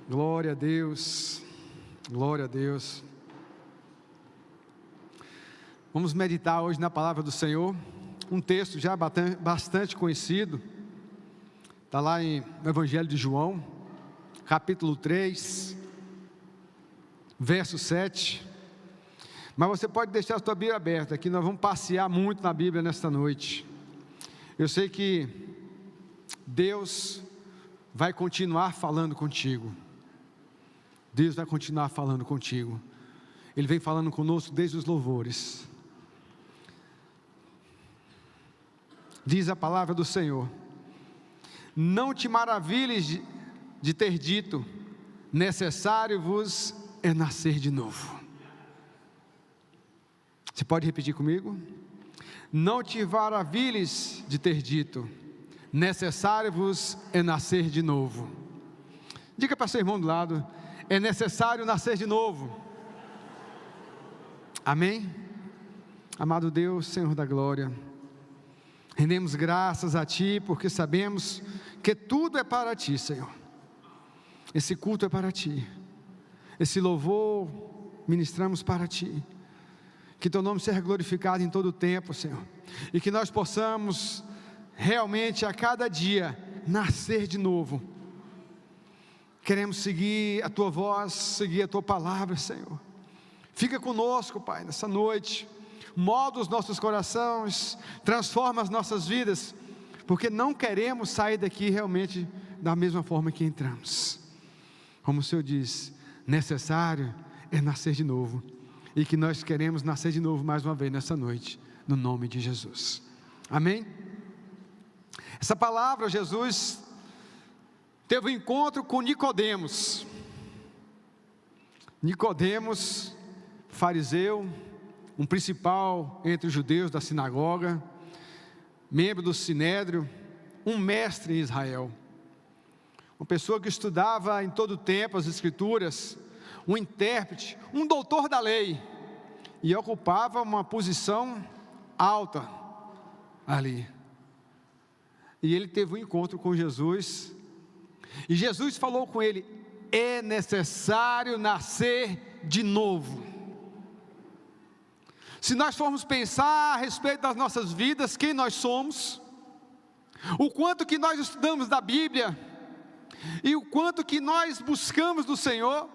Glória a Deus, glória a Deus. Vamos meditar hoje na palavra do Senhor, um texto já bastante conhecido, está lá no Evangelho de João, capítulo 3, verso 7, mas você pode deixar a sua Bíblia aberta, que nós vamos passear muito na Bíblia nesta noite. Eu sei que Deus vai continuar falando contigo. Deus vai continuar falando contigo. Ele vem falando conosco desde os louvores. Diz a palavra do Senhor: não te maravilhes de ter dito, necessário vos é nascer de novo. Você pode repetir comigo? Não te maravilhes de ter dito, necessário vos é nascer de novo. Diga para seu irmão do lado: é necessário nascer de novo. Amém? Amado Deus, Senhor da glória, rendemos graças a Ti, porque sabemos que tudo é para Ti, Senhor. Esse culto é para Ti, esse louvor ministramos para Ti. Que Teu nome seja glorificado em todo o tempo, Senhor, e que nós possamos realmente a cada dia nascer de novo. Queremos seguir a Tua voz, seguir a Tua palavra, Senhor. Fica conosco, Pai, nessa noite. Molda os nossos corações, transforma as nossas vidas, porque não queremos sair daqui realmente da mesma forma que entramos. Como o Senhor diz, necessário é nascer de novo, e que nós queremos nascer de novo mais uma vez nessa noite, no nome de Jesus. Amém? Essa palavra, Jesus teve um encontro com Nicodemos. Nicodemos, fariseu, um principal entre os judeus da sinagoga, membro do sinédrio, um mestre em Israel, uma pessoa que estudava em todo o tempo as escrituras, um intérprete, um doutor da lei, e ocupava uma posição alta ali. E ele teve um encontro com Jesus, e Jesus falou com ele: é necessário nascer de novo. Se nós formos pensar a respeito das nossas vidas, quem nós somos, o quanto que nós estudamos da Bíblia, e o quanto que nós buscamos do Senhor,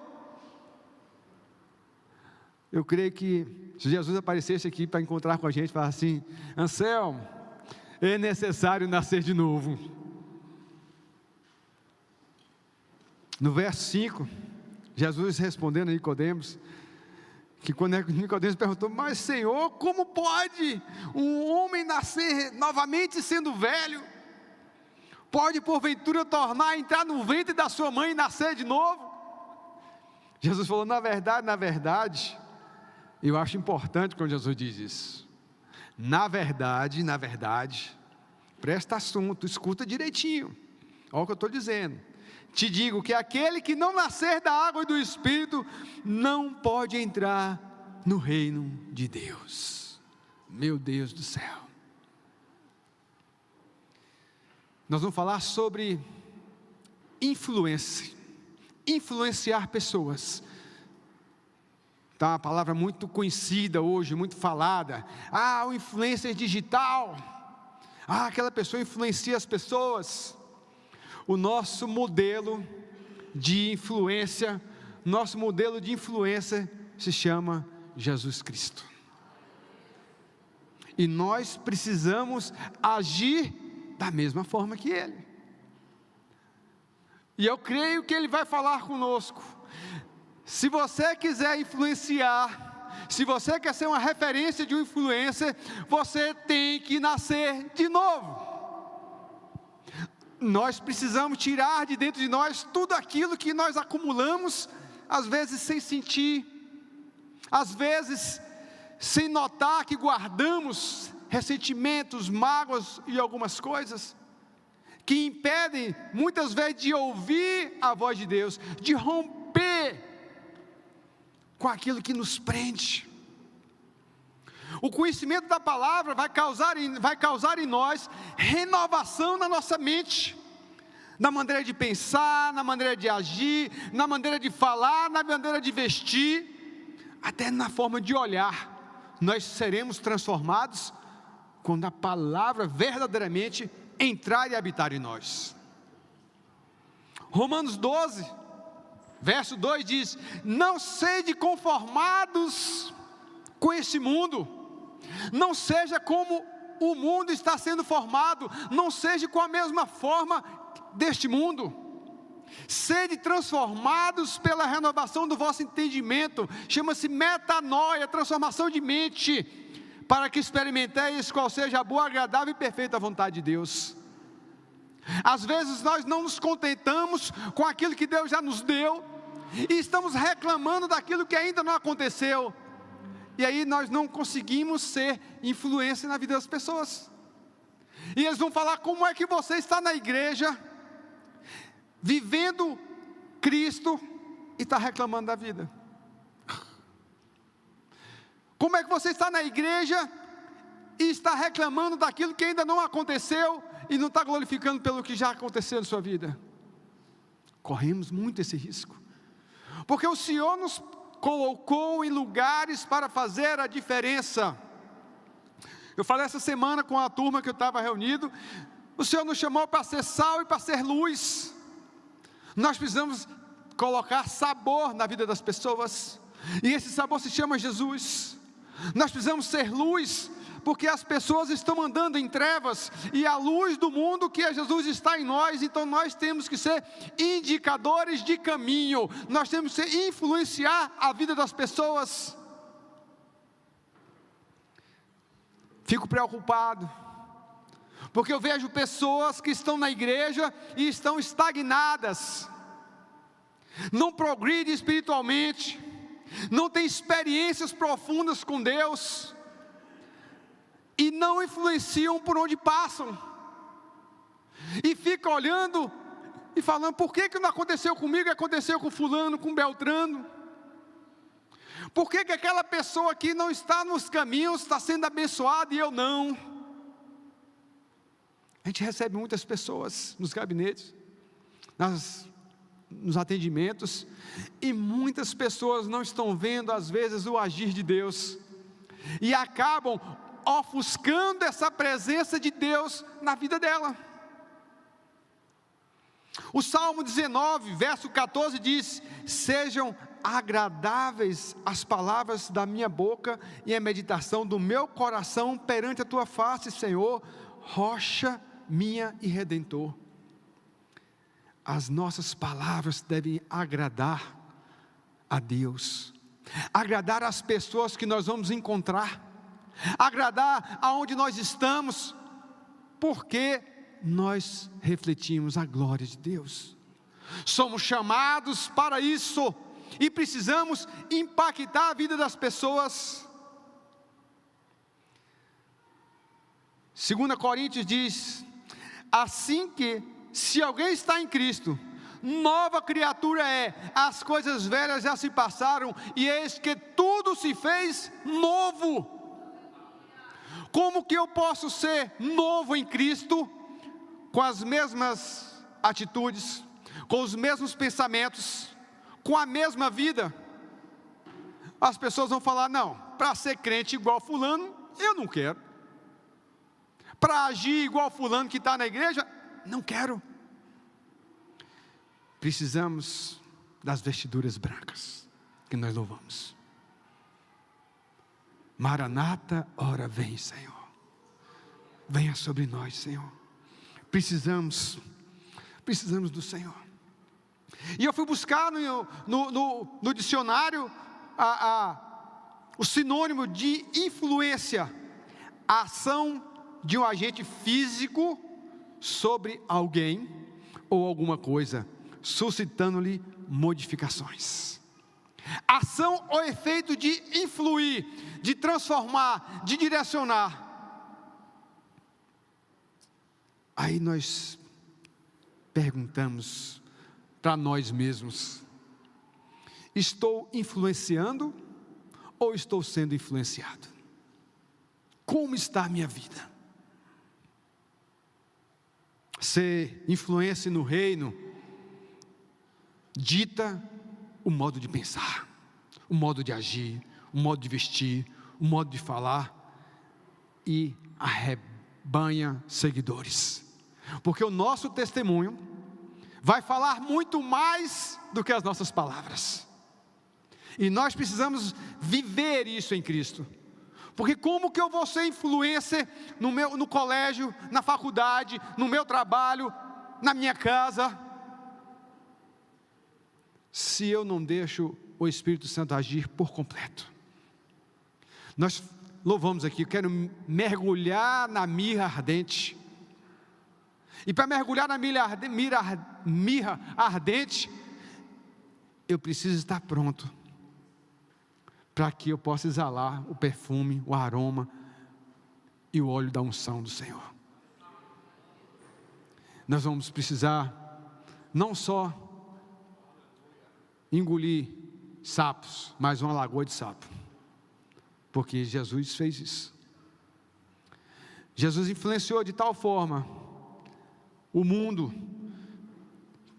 eu creio que se Jesus aparecesse aqui para encontrar com a gente, falar assim: Anselmo, é necessário nascer de novo. No verso 5, Jesus respondendo a Nicodemos, que quando Nicodemos perguntou: mas Senhor, como pode um homem nascer novamente sendo velho? Pode porventura entrar no ventre da sua mãe e nascer de novo? Jesus falou: na verdade, eu acho importante quando Jesus diz isso. Na verdade, presta assunto, escuta direitinho, olha o que eu estou dizendo. Te digo que aquele que não nascer da água e do Espírito, não pode entrar no reino de Deus. Meu Deus do céu. Nós vamos falar sobre influência, influenciar pessoas. Tá uma palavra muito conhecida hoje, muito falada. O influencer digital. Aquela pessoa influencia as pessoas. O nosso modelo de influência se chama Jesus Cristo. E nós precisamos agir da mesma forma que Ele. E eu creio que Ele vai falar conosco. Se você quiser influenciar, se você quer ser uma referência de um influencer, você tem que nascer de novo. Nós precisamos tirar de dentro de nós tudo aquilo que nós acumulamos, às vezes sem sentir, às vezes sem notar que guardamos ressentimentos, mágoas e algumas coisas, que impedem muitas vezes de ouvir a voz de Deus, de romper com aquilo que nos prende. O conhecimento da palavra vai causar em nós renovação na nossa mente, na maneira de pensar, na maneira de agir, na maneira de falar, na maneira de vestir, até na forma de olhar. Nós seremos transformados quando a palavra verdadeiramente entrar e habitar em nós. Romanos 12, verso 2 diz: não sede conformados com este mundo, não seja como o mundo está sendo formado, não seja com a mesma forma deste mundo, sede transformados pela renovação do vosso entendimento, chama-se metanoia, transformação de mente, para que experimenteis qual seja a boa, agradável e perfeita vontade de Deus. Às vezes nós não nos contentamos com aquilo que Deus já nos deu, e estamos reclamando daquilo que ainda não aconteceu, e aí nós não conseguimos ser influência na vida das pessoas, e eles vão falar: como é que você está na igreja, vivendo Cristo, e está reclamando da vida? Como é que você está na igreja, e está reclamando daquilo que ainda não aconteceu, e não está glorificando pelo que já aconteceu na sua vida? Corremos muito esse risco, porque o Senhor nos colocou em lugares para fazer a diferença. Eu falei essa semana com a turma que eu estava reunido, o Senhor nos chamou para ser sal e para ser luz. Nós precisamos colocar sabor na vida das pessoas, e esse sabor se chama Jesus. Nós precisamos ser luz, porque as pessoas estão andando em trevas, e a luz do mundo, que é Jesus, está em nós. Então nós temos que ser indicadores de caminho, nós temos que influenciar a vida das pessoas. Fico preocupado, porque eu vejo pessoas que estão na igreja e estão estagnadas, não progridem espiritualmente, não têm experiências profundas com Deus, e não influenciam por onde passam, e ficam olhando e falando: por que não aconteceu comigo, aconteceu com fulano, com Beltrano? Por que aquela pessoa aqui não está nos caminhos, está sendo abençoada, e eu não? A gente recebe muitas pessoas nos gabinetes, nos atendimentos, e muitas pessoas não estão vendo às vezes o agir de Deus, e acabam ofuscando essa presença de Deus na vida dela. O Salmo 19, verso 14 diz: sejam agradáveis as palavras da minha boca e a meditação do meu coração perante a tua face, Senhor, rocha minha e redentor. As nossas palavras devem agradar a Deus, agradar as pessoas que nós vamos encontrar, agradar aonde nós estamos, porque nós refletimos a glória de Deus. Somos chamados para isso, e precisamos impactar a vida das pessoas. 2 Coríntios diz assim que, se alguém está em Cristo, nova criatura é, as coisas velhas já se passaram, e eis que tudo se fez novo. Como que eu posso ser novo em Cristo, com as mesmas atitudes, com os mesmos pensamentos, com a mesma vida? As pessoas vão falar: não, para ser crente igual fulano, eu não quero. Para agir igual fulano que está na igreja, não quero. Precisamos das vestiduras brancas, que nós louvamos. Maranata, ora vem, Senhor. Venha sobre nós, Senhor. Precisamos do Senhor. E eu fui buscar no dicionário o sinônimo de influência: a ação de um agente físico sobre alguém ou alguma coisa, suscitando-lhe modificações. Ação ou efeito de influir, de transformar, de direcionar. Aí nós perguntamos para nós mesmos: estou influenciando ou estou sendo influenciado? Como está a minha vida? Ser influência no reino dita o modo de pensar, o modo de agir, o modo de vestir, o modo de falar, e arrebanha seguidores, porque o nosso testemunho vai falar muito mais do que as nossas palavras, e nós precisamos viver isso em Cristo. Porque como que eu vou ser influencer no colégio, na faculdade, no meu trabalho, na minha casa, se eu não deixo o Espírito Santo agir por completo? Nós louvamos aqui, eu quero mergulhar na mirra ardente. E para mergulhar na mirra ardente, eu preciso estar pronto, para que eu possa exalar o perfume, o aroma e o óleo da unção do Senhor. Nós vamos precisar não só engolir sapos, mas uma lagoa de sapo, porque Jesus fez isso. Jesus influenciou de tal forma o mundo,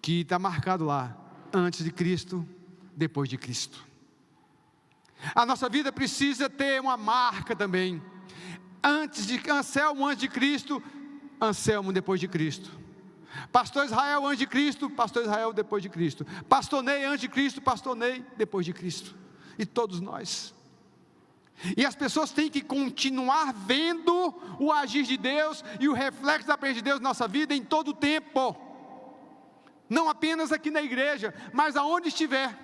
que está marcado lá, antes de Cristo, depois de Cristo. A nossa vida precisa ter uma marca também. Anselmo antes de Cristo, Anselmo depois de Cristo. Pastor Israel antes de Cristo, Pastor Israel depois de Cristo. Pastor Ney antes de Cristo, Pastor Ney depois de Cristo. E todos nós. E as pessoas têm que continuar vendo o agir de Deus e o reflexo da presença de Deus na nossa vida em todo o tempo. Não apenas aqui na igreja, mas aonde estiver.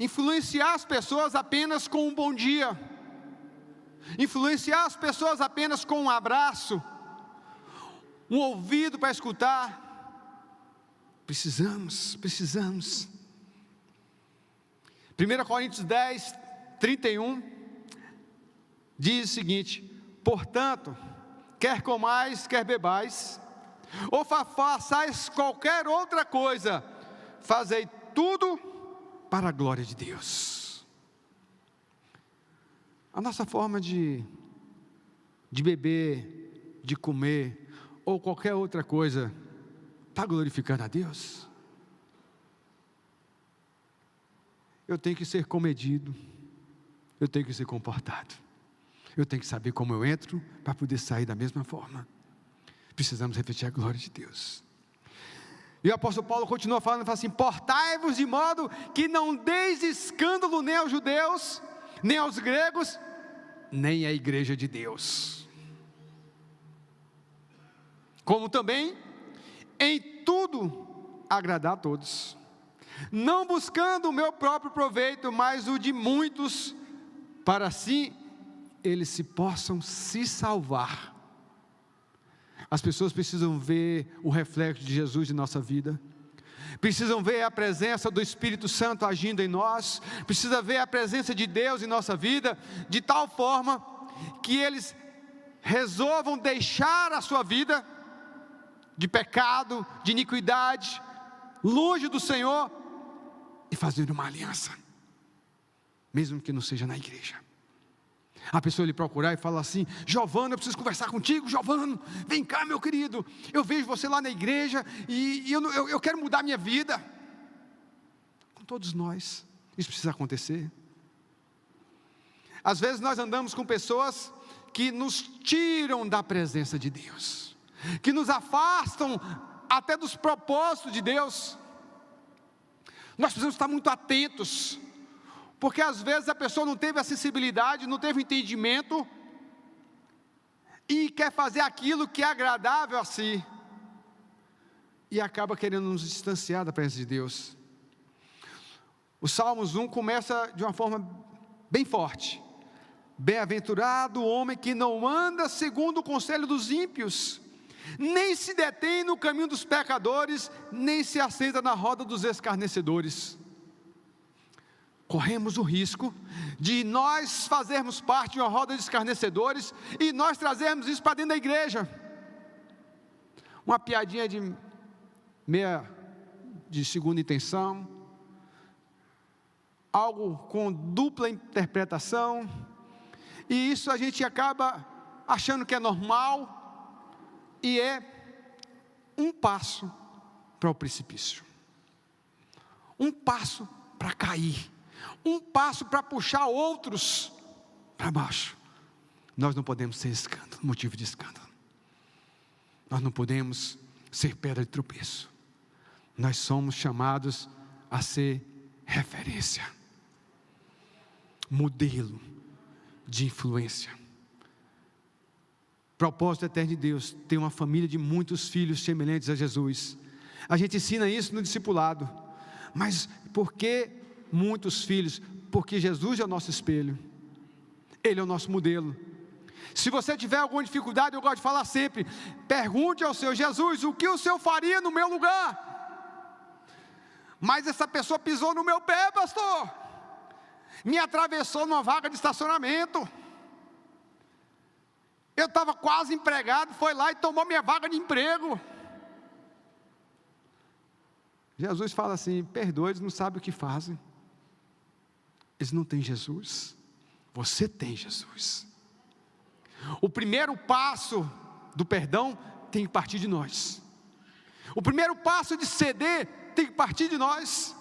Influenciar as pessoas apenas com um bom dia, influenciar as pessoas apenas com um abraço, um ouvido para escutar. Precisamos. 1 Coríntios 10, 31 diz o seguinte: portanto, quer comais, quer bebais, ou façais qualquer outra coisa, fazei tudo para a glória de Deus. A nossa forma de beber, de comer, ou qualquer outra coisa, está glorificando a Deus? Eu tenho que ser comedido, eu tenho que ser comportado, eu tenho que saber como eu entro, para poder sair da mesma forma. Precisamos refletir a glória de Deus. E o apóstolo Paulo continua falando, fala assim: portai-vos de modo que não deis escândalo nem aos judeus, nem aos gregos, nem à igreja de Deus. Como também, em tudo, agradar a todos, não buscando o meu próprio proveito, mas o de muitos, para assim eles possam se salvar. As pessoas precisam ver o reflexo de Jesus em nossa vida, precisam ver a presença do Espírito Santo agindo em nós, precisa ver a presença de Deus em nossa vida, de tal forma que eles resolvam deixar a sua vida de pecado, de iniquidade, longe do Senhor, e fazer uma aliança, mesmo que não seja na igreja. A pessoa lhe procurar e falar assim: Giovano, eu preciso conversar contigo. Giovano, vem cá, meu querido, eu vejo você lá na igreja e eu quero mudar minha vida. Com todos nós, isso precisa acontecer. Às vezes nós andamos com pessoas que nos tiram da presença de Deus, que nos afastam até dos propósitos de Deus. Nós precisamos estar muito atentos, porque às vezes a pessoa não teve a sensibilidade, não teve o entendimento, e quer fazer aquilo que é agradável a si, e acaba querendo nos distanciar da presença de Deus. O Salmos 1 começa de uma forma bem forte: bem-aventurado o homem que não anda segundo o conselho dos ímpios, nem se detém no caminho dos pecadores, nem se assenta na roda dos escarnecedores. Corremos o risco de nós fazermos parte de uma roda de escarnecedores e nós trazermos isso para dentro da igreja. Uma piadinha de segunda intenção, algo com dupla interpretação, e isso a gente acaba achando que é normal, e é um passo para o precipício, um passo para cair, um passo para puxar outros para baixo. Nós não podemos ser escândalo, motivo de escândalo. Nós não podemos ser pedra de tropeço. Nós somos chamados a ser referência, modelo de influência. Propósito eterno de Deus, ter uma família de muitos filhos semelhantes a Jesus. A gente ensina isso no discipulado. Mas por que muitos filhos? Porque Jesus é o nosso espelho, Ele é o nosso modelo. Se você tiver alguma dificuldade, eu gosto de falar sempre, pergunte ao Senhor: Jesus, o que o Senhor faria no meu lugar? Mas essa pessoa pisou no meu pé, pastor, me atravessou numa vaga de estacionamento, eu estava quase empregado, foi lá e tomou minha vaga de emprego. Jesus fala assim: perdoa, eles não sabem o que fazem, eles não têm Jesus, você tem Jesus. O primeiro passo do perdão tem que partir de nós. O primeiro passo de ceder tem que partir de nós.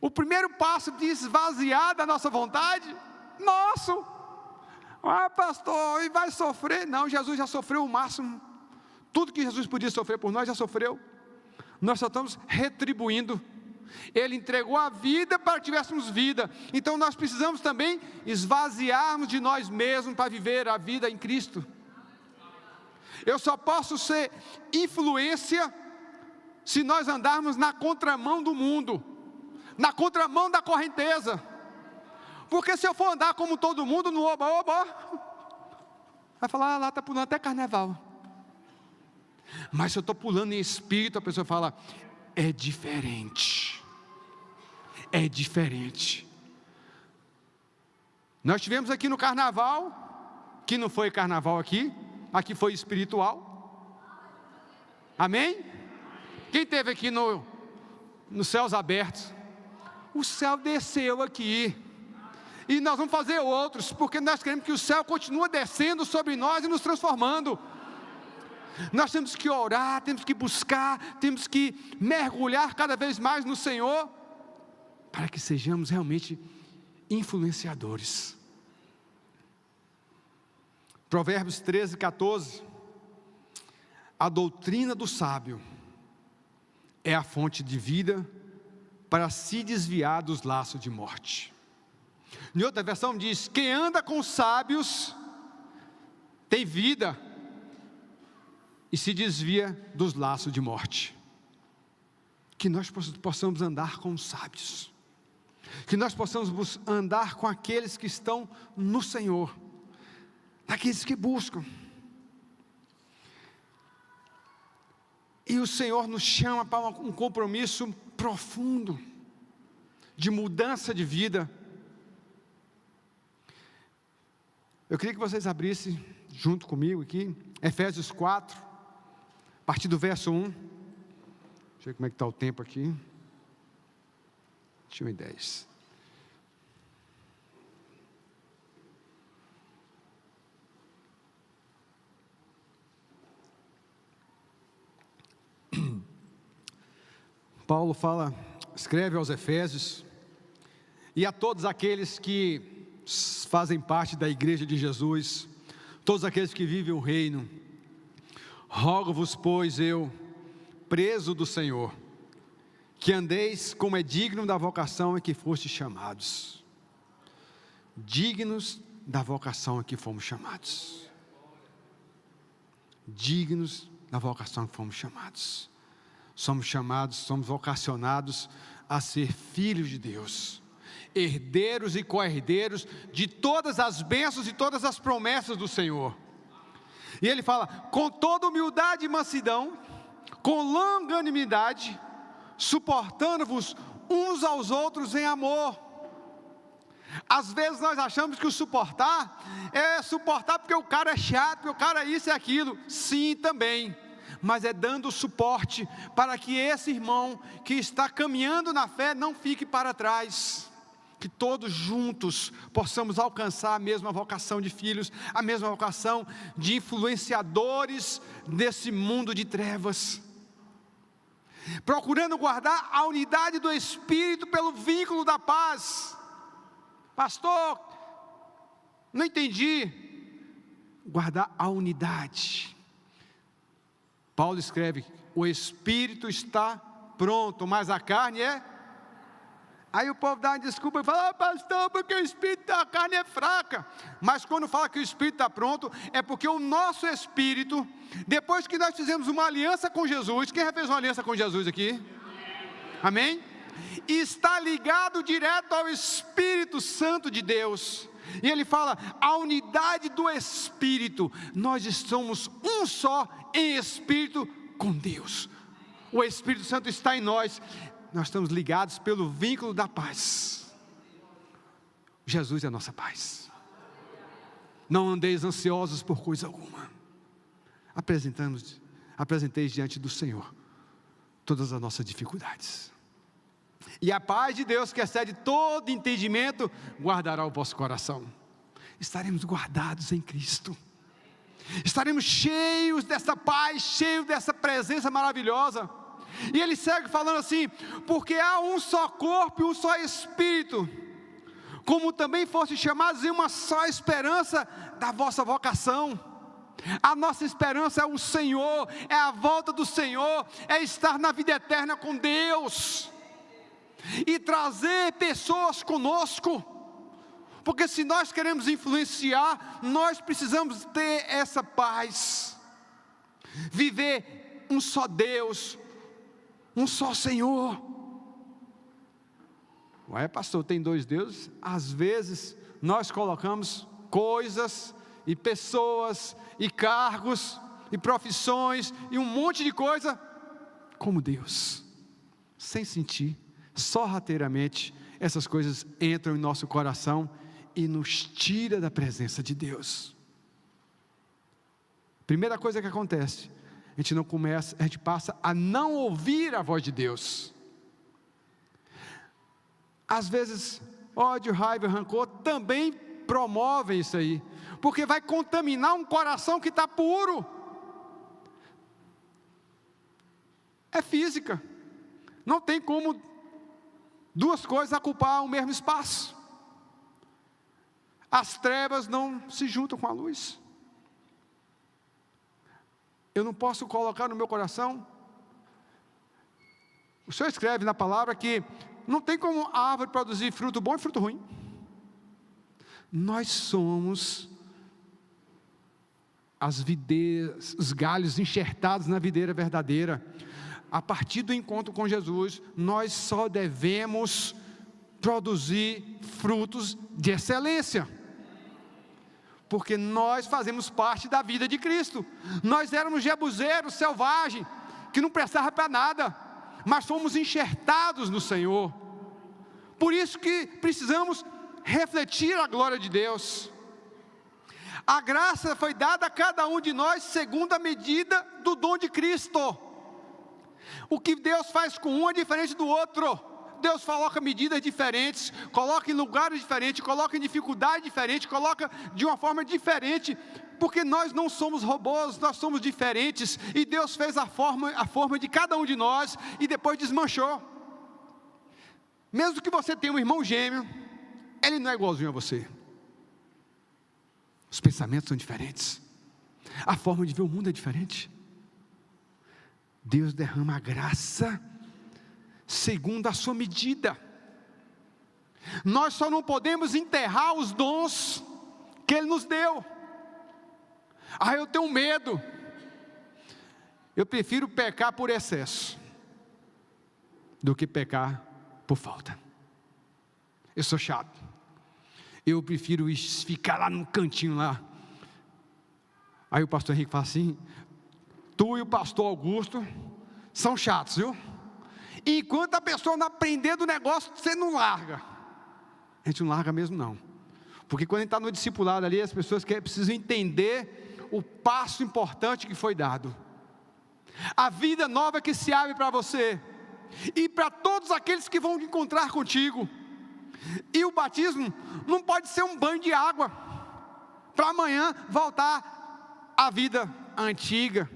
O primeiro passo de esvaziar da nossa vontade, nosso. Ah, pastor, e vai sofrer? Não, Jesus já sofreu o máximo. Tudo que Jesus podia sofrer por nós, já sofreu. Nós só estamos retribuindo. Ele entregou a vida para que tivéssemos vida. Então nós precisamos também esvaziarmos de nós mesmos para viver a vida em Cristo. Eu só posso ser influência se nós andarmos na contramão do mundo, na contramão da correnteza. Porque se eu for andar como todo mundo no oba-oba, vai falar: ah, lá está pulando até carnaval. Mas se eu estou pulando em espírito, a pessoa fala: é diferente. É diferente. Nós tivemos aqui no carnaval, que não foi carnaval aqui foi espiritual. Amém? Quem teve aqui nos céus abertos? O céu desceu aqui. E nós vamos fazer outros, porque nós queremos que o céu continue descendo sobre nós e nos transformando. Nós temos que orar, temos que buscar, temos que mergulhar cada vez mais no Senhor, para que sejamos realmente influenciadores. Provérbios 13, 14. A doutrina do sábio é a fonte de vida para se desviar dos laços de morte. Em outra versão diz: quem anda com os sábios tem vida e se desvia dos laços de morte. Que nós possamos andar com os sábios, que nós possamos andar com aqueles que estão no Senhor, aqueles que buscam. E o Senhor nos chama para um compromisso profundo, de mudança de vida. Eu queria que vocês abrissem junto comigo aqui, Efésios 4, a partir do verso 1. Deixa eu ver como é que está o tempo aqui. 21:10. Paulo escreve aos Efésios, e a todos aqueles que fazem parte da igreja de Jesus, todos aqueles que vivem o reino: rogo-vos, pois eu, preso do Senhor, que andeis como é digno da vocação a que fostes chamados. Dignos da vocação a que fomos chamados. Dignos da vocação a que fomos chamados. Somos chamados, somos vocacionados a ser filhos de Deus, herdeiros e co-herdeiros de todas as bênçãos e todas as promessas do Senhor. E ele fala: com toda humildade e mansidão, com longanimidade, suportando-vos uns aos outros em amor. Às vezes nós achamos que o suportar é suportar porque o cara é chato, porque o cara é isso e aquilo. Sim, também. Mas é dando suporte para que esse irmão que está caminhando na fé não fique para trás, que todos juntos possamos alcançar a mesma vocação de filhos, a mesma vocação de influenciadores desse mundo de trevas, procurando guardar a unidade do Espírito pelo vínculo da paz. Pastor, não entendi. Guardar a unidade. Paulo escreve: o Espírito está pronto, mas a carne é... Aí o povo dá uma desculpa e fala: pastor, porque o Espírito, a carne é fraca. Mas quando fala que o Espírito está pronto, é porque o nosso Espírito, depois que nós fizemos uma aliança com Jesus, quem já fez uma aliança com Jesus aqui? Amém? E está ligado direto ao Espírito Santo de Deus. E ele fala: a unidade do Espírito, nós somos um só em Espírito com Deus. O Espírito Santo está em nós. Nós estamos ligados pelo vínculo da paz. Jesus é a nossa paz. Não andeis ansiosos por coisa alguma. Apresenteis diante do Senhor todas as nossas dificuldades. E a paz de Deus, que excede todo entendimento, guardará o vosso coração. Estaremos guardados em Cristo. Estaremos cheios dessa paz, cheios dessa presença maravilhosa. E ele segue falando assim: porque há um só corpo e um só Espírito, como também fossem chamados em uma só esperança da vossa vocação. A nossa esperança é o Senhor, é a volta do Senhor, é estar na vida eterna com Deus, e trazer pessoas conosco, porque se nós queremos influenciar, nós precisamos ter essa paz, viver um só Deus, um só Senhor. Ué, pastor, tem dois deuses? Às vezes nós colocamos coisas e pessoas e cargos e profissões e um monte de coisa como Deus, sem sentir. Sorrateiramente essas coisas entram em nosso coração e nos tira da presença de Deus. Primeira coisa que acontece: a gente passa a não ouvir a voz de Deus. Às vezes, ódio, raiva, rancor também promovem isso aí, porque vai contaminar um coração que está puro. É física, não tem como duas coisas ocupar o mesmo espaço. As trevas não se juntam com a luz. Eu não posso colocar no meu coração. O Senhor escreve na palavra que não tem como a árvore produzir fruto bom e fruto ruim. Nós somos as videiras, os galhos enxertados na videira verdadeira. A partir do encontro com Jesus, nós só devemos produzir frutos de excelência, porque nós fazemos parte da vida de Cristo. Nós éramos jebuseiros, selvagens, que não prestavam para nada, mas fomos enxertados no Senhor. Por isso que precisamos refletir a glória de Deus. A graça foi dada a cada um de nós segundo a medida do dom de Cristo. O que Deus faz com um é diferente do outro. Deus coloca medidas diferentes, coloca em lugares diferentes, coloca em dificuldade diferente, coloca de uma forma diferente, porque nós não somos robôs, nós somos diferentes, e Deus fez a forma de cada um de nós, e depois desmanchou. Mesmo que você tenha um irmão gêmeo, ele não é igualzinho a você. Os pensamentos são diferentes, a forma de ver o mundo é diferente. Deus derrama a graça segundo a sua medida. Nós só não podemos enterrar os dons que Ele nos deu. Eu tenho medo. Eu prefiro pecar por excesso do que pecar por falta. Eu sou chato. Eu prefiro ficar lá no cantinho lá. Aí o pastor Henrique fala assim: tu e o pastor Augusto são chatos, viu? Enquanto a pessoa não aprender do negócio, você não larga. A gente não larga mesmo não, porque quando a gente está no discipulado ali, as pessoas precisam entender o passo importante que foi dado, a vida nova que se abre para você, e para todos aqueles que vão encontrar contigo. E o batismo não pode ser um banho de água, para amanhã voltar à vida antiga.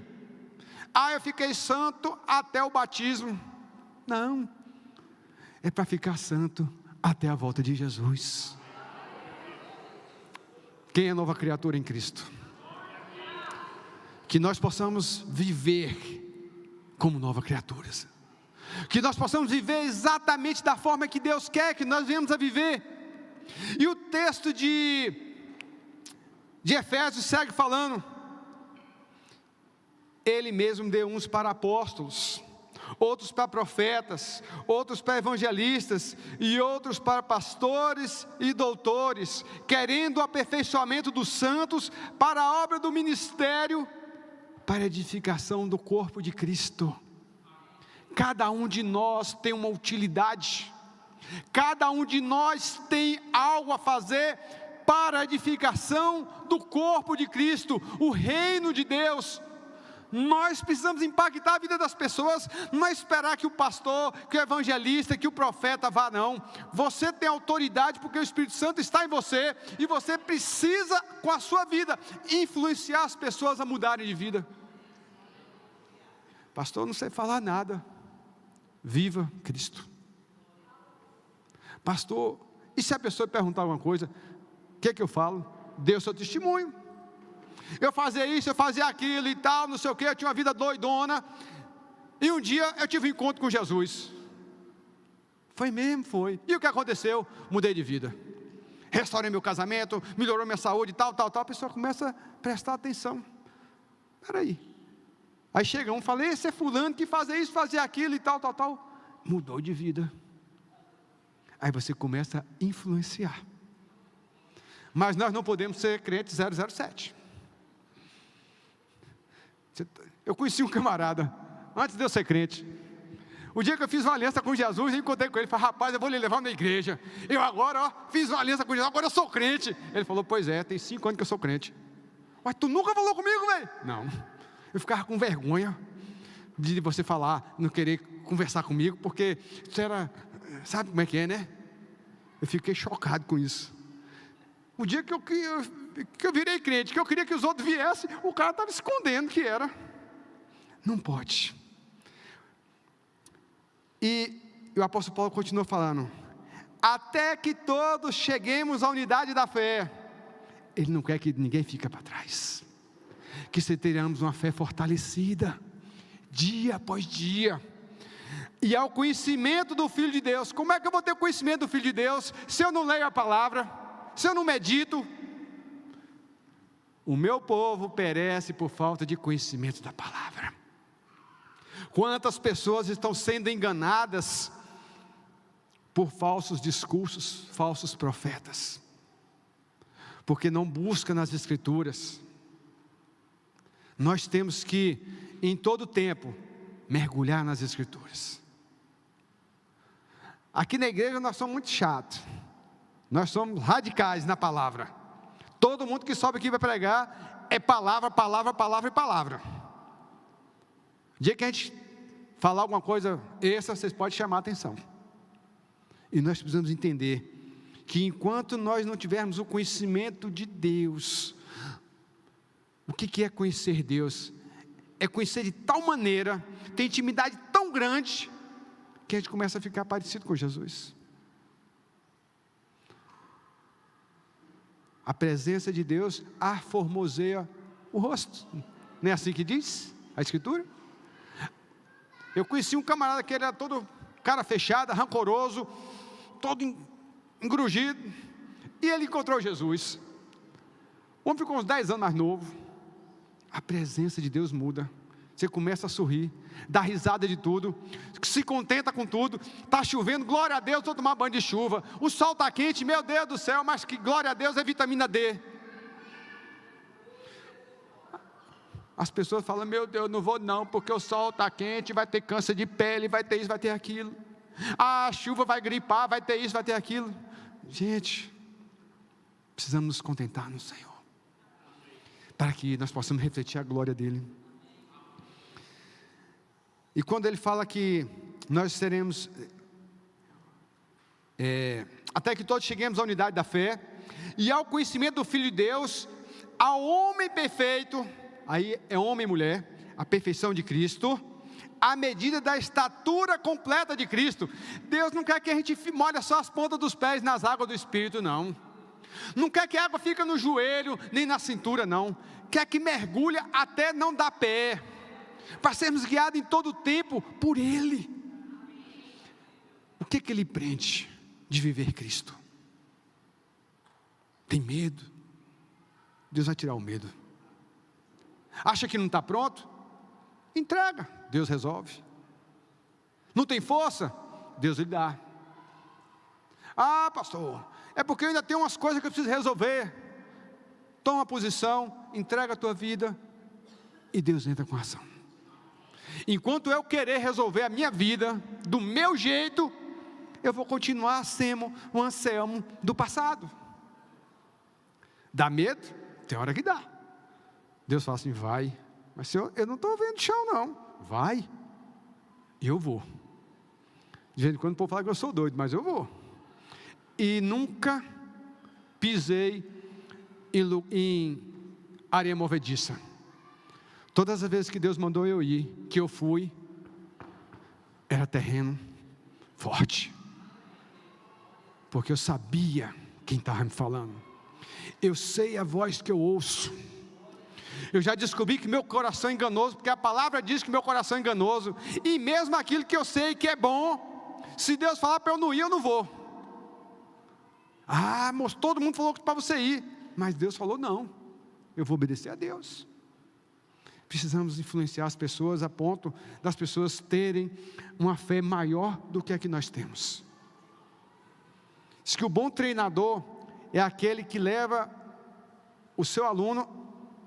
Eu fiquei santo até o batismo. Não, é para ficar santo até a volta de Jesus. Quem é nova criatura em Cristo? Que nós possamos viver como novas criaturas. Que nós possamos viver exatamente da forma que Deus quer que nós venhamos a viver. E o texto de Efésios segue falando: Ele mesmo deu uns para apóstolos, outros para profetas, outros para evangelistas, e outros para pastores e doutores, querendo o aperfeiçoamento dos santos, para a obra do ministério, para a edificação do corpo de Cristo. Cada um de nós tem uma utilidade, cada um de nós tem algo a fazer para a edificação do corpo de Cristo, o reino de Deus. Nós precisamos impactar a vida das pessoas, não é esperar que o pastor, que o evangelista, que o profeta vá, não. Você tem autoridade porque o Espírito Santo está em você, e você precisa, com a sua vida, influenciar as pessoas a mudarem de vida. Pastor, não sei falar nada. Viva Cristo. Pastor, e se a pessoa perguntar alguma coisa, o que eu falo? Dê o seu testemunho. Eu fazia isso, eu fazia aquilo e tal, não sei o que, eu tinha uma vida doidona, e um dia eu tive um encontro com Jesus. Foi mesmo? Foi. E o que aconteceu? Mudei de vida, restaurei meu casamento, melhorou minha saúde, tal. A pessoa começa a prestar atenção. Espera aí chega um, falei, esse é fulano que fazia isso, fazia aquilo e tal. Mudou de vida. Aí você começa a influenciar. Mas nós não podemos ser crentes 007. Eu conheci um camarada, antes de eu ser crente. O dia que eu fiz uma aliança com Jesus, eu encontrei com ele, falei, rapaz, eu vou lhe levar na igreja. Eu agora, fiz uma aliança com Jesus, agora eu sou crente. Ele falou, pois é, tem 5 anos que eu sou crente. Mas tu nunca falou comigo, velho? Não. Eu ficava com vergonha de você falar, não querer conversar comigo, porque isso era, sabe como é que é, né? Eu fiquei chocado com isso. O dia que eu virei crente, que eu queria que os outros viessem, o cara estava escondendo que era. Não pode. E o apóstolo Paulo continua falando, até que todos cheguemos à unidade da fé. Ele não quer que ninguém fique para trás, que tenhamos uma fé fortalecida, dia após dia, e ao conhecimento do Filho de Deus. Como é que eu vou ter conhecimento do Filho de Deus, se eu não leio a palavra, se eu não medito? O meu povo perece por falta de conhecimento da palavra. Quantas pessoas estão sendo enganadas por falsos discursos, falsos profetas, porque não buscam nas Escrituras. Nós temos que, em todo tempo, mergulhar nas Escrituras. Aqui na igreja nós somos muito chatos, nós somos radicais na palavra. Todo mundo que sobe aqui vai pregar, é palavra. O dia que a gente falar alguma coisa extra, vocês podem chamar a atenção. E nós precisamos entender que enquanto nós não tivermos o conhecimento de Deus, o que é conhecer Deus? É conhecer de tal maneira, ter intimidade tão grande, que a gente começa a ficar parecido com Jesus. A presença de Deus aformoseia o rosto. Não é assim que diz a Escritura? Eu conheci um camarada que era todo cara fechada, rancoroso, todo engrugido, e ele encontrou Jesus. O homem ficou uns 10 anos mais novo. A presença de Deus muda. Você começa a sorrir, dá risada de tudo, se contenta com tudo. Está chovendo, glória a Deus, vou tomar banho de chuva. O sol está quente, meu Deus do céu, mas que glória a Deus é vitamina D. As pessoas falam, meu Deus, não vou não, porque o sol está quente, vai ter câncer de pele, vai ter isso, vai ter aquilo. A chuva vai gripar, vai ter isso, vai ter aquilo. Gente, precisamos nos contentar no Senhor, para que nós possamos refletir a glória dEle. E quando Ele fala que nós seremos até que todos cheguemos à unidade da fé, e ao conhecimento do Filho de Deus, ao homem perfeito, aí é homem e mulher, a perfeição de Cristo, à medida da estatura completa de Cristo. Deus não quer que a gente molhe só as pontas dos pés nas águas do Espírito, não. Não quer que a água fique no joelho, nem na cintura, não. Quer que mergulhe até não dar pé, para sermos guiados em todo o tempo por Ele. O que Ele prende de viver Cristo? Tem medo? Deus vai tirar o medo. Acha que não está pronto? Entrega, Deus resolve. Não tem força? Deus lhe dá. Ah, pastor, é porque eu ainda tenho umas coisas que eu preciso resolver. Toma posição, entrega a tua vida, e Deus entra com a ação. Enquanto eu querer resolver a minha vida do meu jeito, eu vou continuar sendo o Anselmo do passado. Dá medo? Tem hora que dá. Deus fala assim, vai. Mas Senhor, eu não estou vendo chão não. Vai. E eu vou. De vez em quando o povo fala que eu sou doido, mas eu vou. E nunca pisei em areia movediça. Todas as vezes que Deus mandou eu ir, que eu fui, era terreno forte. Porque eu sabia quem estava me falando. Eu sei a voz que eu ouço. Eu já descobri que meu coração é enganoso, porque a palavra diz que meu coração é enganoso. E mesmo aquilo que eu sei que é bom, se Deus falar para eu não ir, eu não vou. Ah, moço, todo mundo falou para você ir, mas Deus falou não, eu vou obedecer a Deus. Precisamos influenciar as pessoas a ponto das pessoas terem uma fé maior do que a que nós temos. Diz que o bom treinador é aquele que leva o seu aluno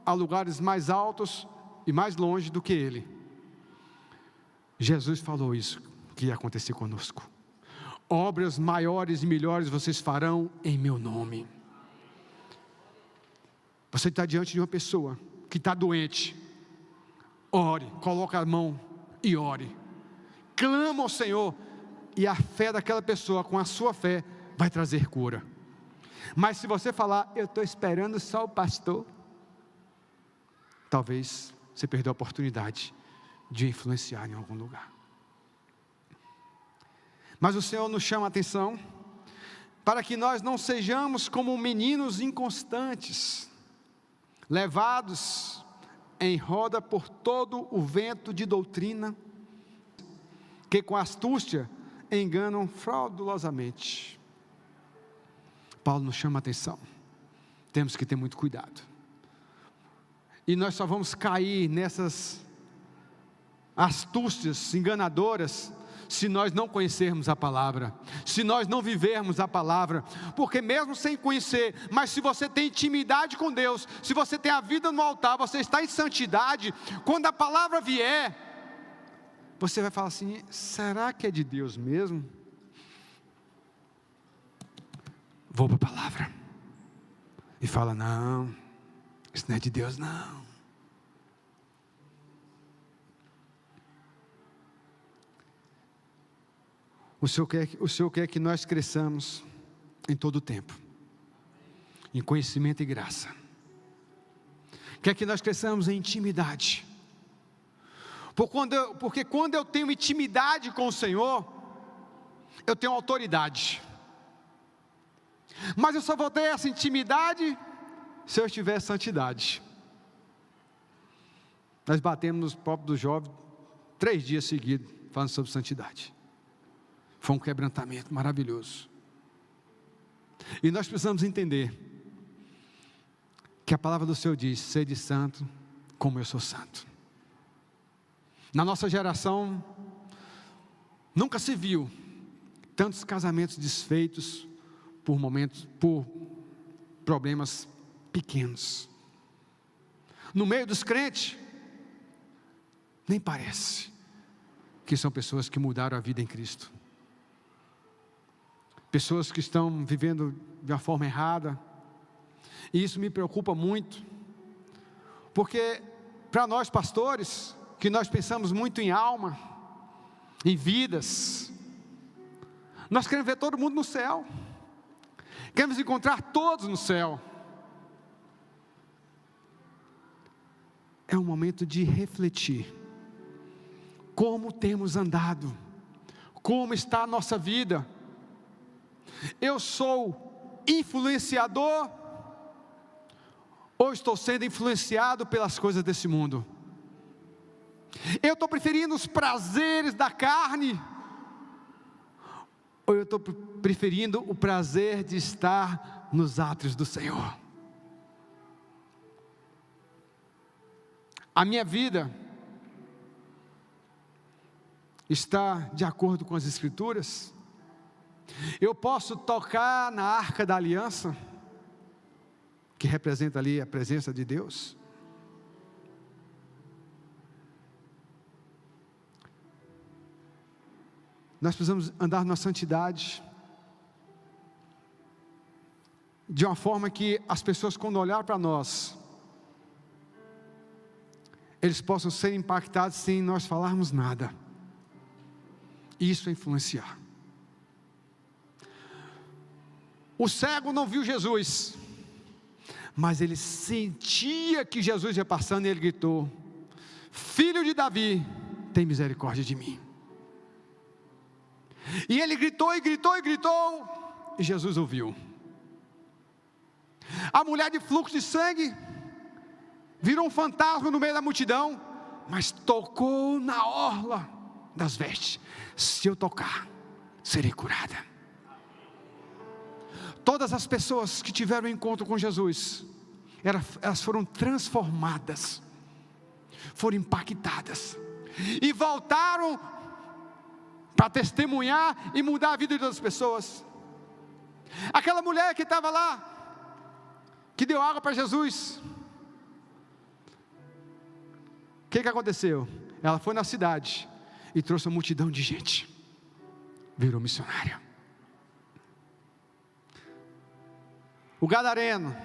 a lugares mais altos e mais longe do que ele. Jesus falou isso que ia acontecer conosco. Obras maiores e melhores vocês farão em meu nome. Você está diante de uma pessoa que está doente. Ore, coloque a mão e ore. Clama ao Senhor, e a fé daquela pessoa, com a sua fé, vai trazer cura. Mas se você falar, eu estou esperando só o pastor, talvez você perdeu a oportunidade de influenciar em algum lugar. Mas o Senhor nos chama a atenção para que nós não sejamos como meninos inconstantes, levados em roda por todo o vento de doutrina, que com astúcia enganam fraudulosamente. Paulo nos chama a atenção, temos que ter muito cuidado, e nós só vamos cair nessas astúcias enganadoras, se nós não conhecermos a palavra, se nós não vivermos a palavra, porque mesmo sem conhecer, mas se você tem intimidade com Deus, se você tem a vida no altar, você está em santidade, quando a palavra vier, você vai falar assim, será que é de Deus mesmo? Vou para a palavra, e fala, não, isso não é de Deus não. O Senhor quer que nós cresçamos em todo o tempo, em conhecimento e graça. Quer que nós cresçamos em intimidade. Porque quando eu tenho intimidade com o Senhor, eu tenho autoridade. Mas eu só vou ter essa intimidade se eu tiver santidade. Nós batemos nos próprios do jovem 3 dias seguidos, falando sobre santidade. Foi um quebrantamento maravilhoso. E nós precisamos entender que a palavra do Senhor diz, sede santo como eu sou santo. Na nossa geração, nunca se viu tantos casamentos desfeitos por problemas pequenos. No meio dos crentes, nem parece que são pessoas que mudaram a vida em Cristo. Pessoas que estão vivendo de uma forma errada, e isso me preocupa muito, porque para nós pastores, que nós pensamos muito em alma, em vidas, nós queremos ver todo mundo no céu, Queremos encontrar todos no céu. É um momento de refletir. Como temos andado? Como está a nossa vida? Eu sou influenciador ou estou sendo influenciado pelas coisas desse mundo? Eu estou preferindo os prazeres da carne ou eu estou preferindo o prazer de estar nos átrios do Senhor? A minha vida está de acordo com as Escrituras? Eu posso tocar na arca da aliança, que representa ali a presença de Deus? Nós precisamos andar na santidade, de uma forma que as pessoas, quando olhar para nós, eles possam ser impactados sem nós falarmos nada. Isso é influenciar. O cego não viu Jesus, mas ele sentia que Jesus ia passando e ele gritou: Filho de Davi, tem misericórdia de mim. E ele gritou e gritou e gritou, e Jesus ouviu. A mulher de fluxo de sangue virou um fantasma no meio da multidão, mas tocou na orla das vestes. Se eu tocar, serei curada. Todas as pessoas que tiveram encontro com Jesus, elas foram transformadas, foram impactadas, e voltaram para testemunhar e mudar a vida das pessoas. Aquela mulher que estava lá, que deu água para Jesus, o que aconteceu? Ela foi na cidade e trouxe uma multidão de gente, virou missionária. O gadareno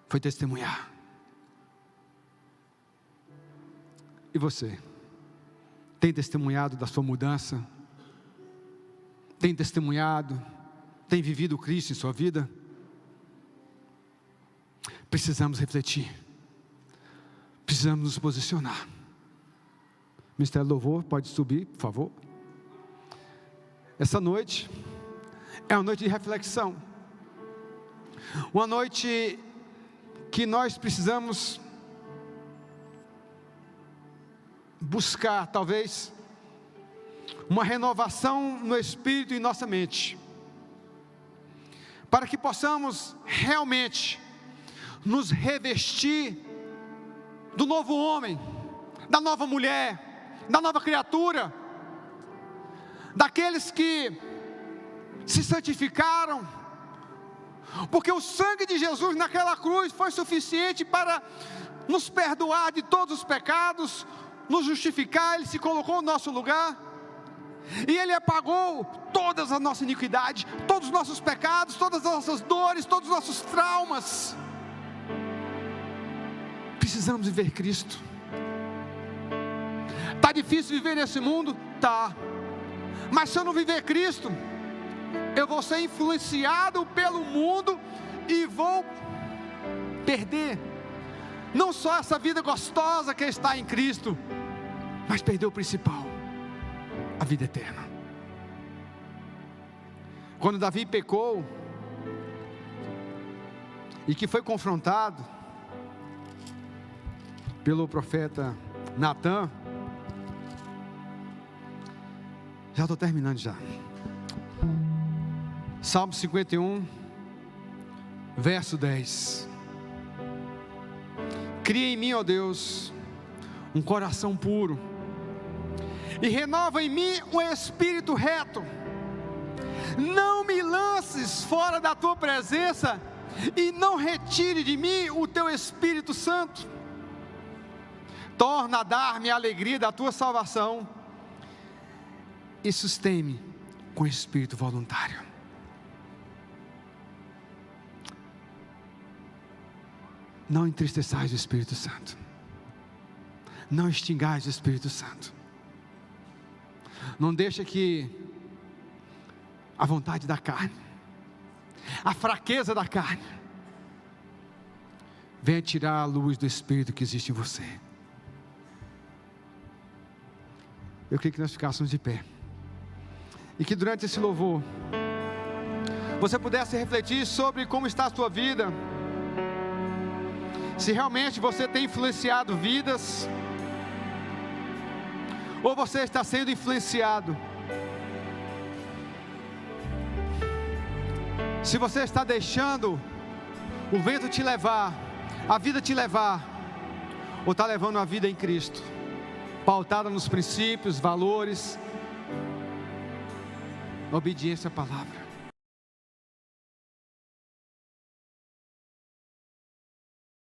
foi testemunhar. E você? Tem testemunhado da sua mudança? Tem testemunhado? Tem vivido Cristo em sua vida? Precisamos refletir. Precisamos nos posicionar. Ministério do Louvor, pode subir, por favor. Essa noite é uma noite de reflexão. Uma noite que nós precisamos buscar, talvez, uma renovação no espírito e em nossa mente, para que possamos realmente nos revestir do novo homem, da nova mulher, da nova criatura, daqueles que se santificaram, porque o sangue de Jesus naquela cruz foi suficiente para nos perdoar de todos os pecados, nos justificar. Ele se colocou no nosso lugar, e Ele apagou todas as nossas iniquidades, todos os nossos pecados, todas as nossas dores, todos os nossos traumas. Precisamos viver Cristo. Está difícil viver nesse mundo? Tá. Mas se eu não viver Cristo, eu vou ser influenciado pelo mundo e vou perder não só essa vida gostosa que está em Cristo, mas perder o principal, a vida eterna. Quando Davi pecou e que foi confrontado pelo profeta Natã, já estou terminando já. Salmo 51, verso 10. Cria em mim, ó Deus, um coração puro, e renova em mim um espírito reto. Não me lances fora da tua presença, e não retire de mim o teu Espírito Santo. Torna a dar-me a alegria da tua salvação, e sustém-me com espírito voluntário. Não entristeçais o Espírito Santo, não extingais o Espírito Santo. Não deixa que a vontade da carne a fraqueza da carne. Venha tirar a luz do Espírito que existe em você. Eu queria que nós ficássemos de pé. E que durante esse louvor, você pudesse refletir sobre como está a sua vida. Se realmente você tem influenciado vidas, ou você está sendo influenciado. Se você está deixando o vento te levar, a vida te levar, ou está levando a vida em Cristo, pautada nos princípios, valores, obediência à palavra.